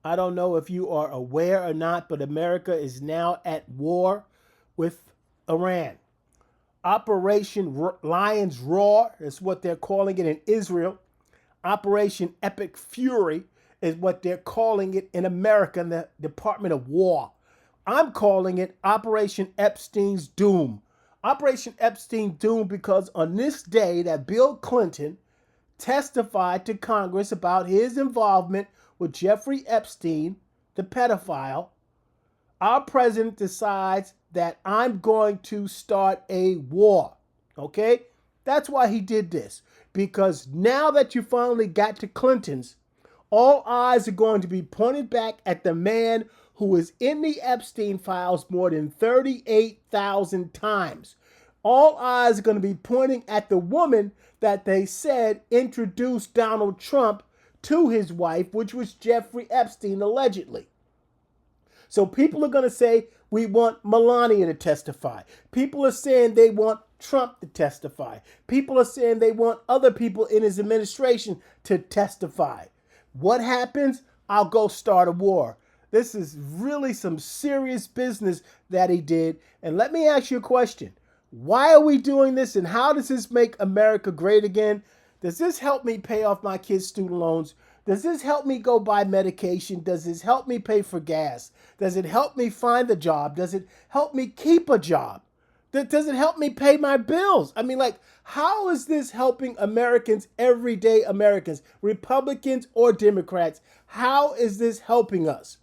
I don't know if you are aware or not, but America is now at war with Iran. Operation Lion's Roar is what they're calling it in Israel. Operation Epic Fury is what they're calling it in America in the Department of War. I'm calling it Operation Epstein's Doom. Operation Epstein's Doom because on this day that Bill Clinton testified to Congress about his involvement with Jeffrey Epstein, the pedophile, our president decides that I'm going to start a war. Okay? That's why he did this. Because now that you finally got to Clinton's, all eyes are going to be pointed back at the man who was in the Epstein files more than 38,000 times. All eyes are going to be pointing at the woman that they said introduced Donald Trump to his wife, which was Jeffrey Epstein, allegedly. So people are going to say, we want Melania to testify. People are saying they want Trump to testify. People are saying they want other people in his administration to testify. What happens? I'll go start a war. This is really some serious business that he did. And let me ask you a question. Why are we doing this, and how does this make America great again? Does this help me pay off my kids' student loans? Does this help me go buy medication? Does this help me pay for gas? Does it help me find a job? Does it help me keep a job? Does it help me pay my bills? I mean, like, how is this helping Americans, everyday Americans, Republicans or Democrats? How is this helping us?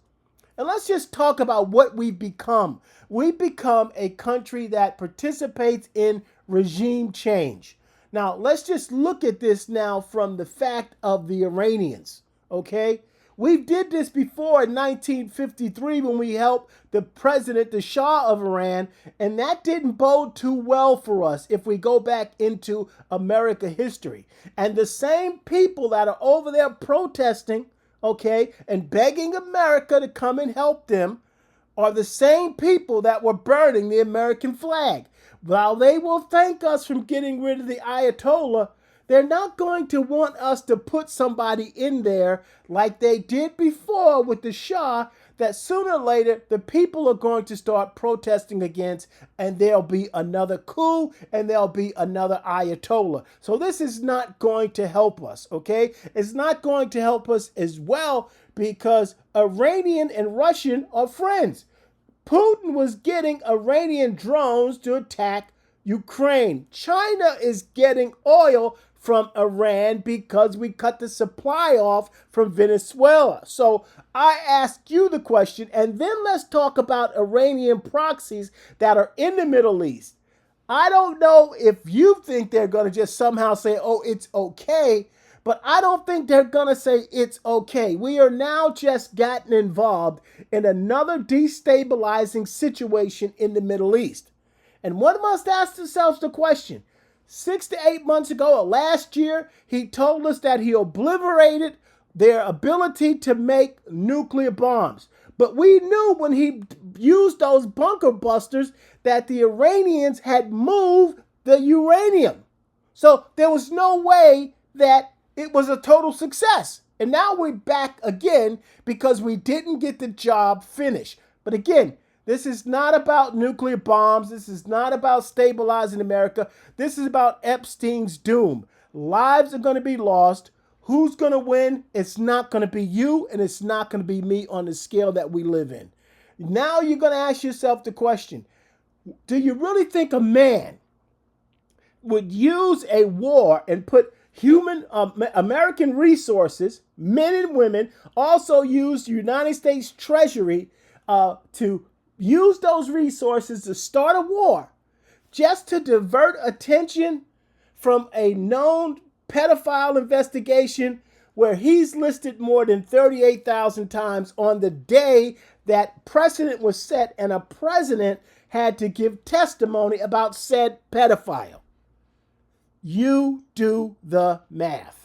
And let's just talk about what we've become. We've become a country that participates in regime change. Now, let's just look at this now from the fact of the Iranians, okay? We did this before in 1953 when we helped the president, the Shah of Iran, and that didn't bode too well for us if we go back into America history. And the same people that are over there protesting, okay, and begging America to come and help them are the same people that were burning the American flag. While they will thank us for getting rid of the Ayatollah, they're not going to want us to put somebody in there like they did before with the Shah that sooner or later the people are going to start protesting against, and there'll be another coup and there'll be another Ayatollah. So this is not going to help us, okay? It's not going to help us as well because Iranian and Russian are friends. Putin was getting Iranian drones to attack Ukraine. China is getting oil from Iran because we cut the supply off from Venezuela. So I ask you the question, and then let's talk about Iranian proxies that are in the Middle East. I don't know if you think they're going to just somehow say, oh, it's okay, but I don't think they're going to say it's okay. We are now just gotten involved in another destabilizing situation in the Middle East. And one must ask themselves the question, 6 to 8 months ago or last year, he told us that he obliterated their ability to make nuclear bombs. But we knew when he used those bunker busters that the Iranians had moved the uranium. So there was no way that it was a total success. And now we're back again because we didn't get the job finished. But again, this is not about nuclear bombs. This is not about stabilizing America. This is about Epstein's doom. Lives are going to be lost. Who's going to win? It's not going to be you, and it's not going to be me on the scale that we live in. Now you're going to ask yourself the question, do you really think a man would use a war and put American resources, men and women, also use the United States Treasury to use those resources to start a war just to divert attention from a known pedophile investigation where he's listed more than 38,000 times on the day that precedent was set and a president had to give testimony about said pedophile? You do the math.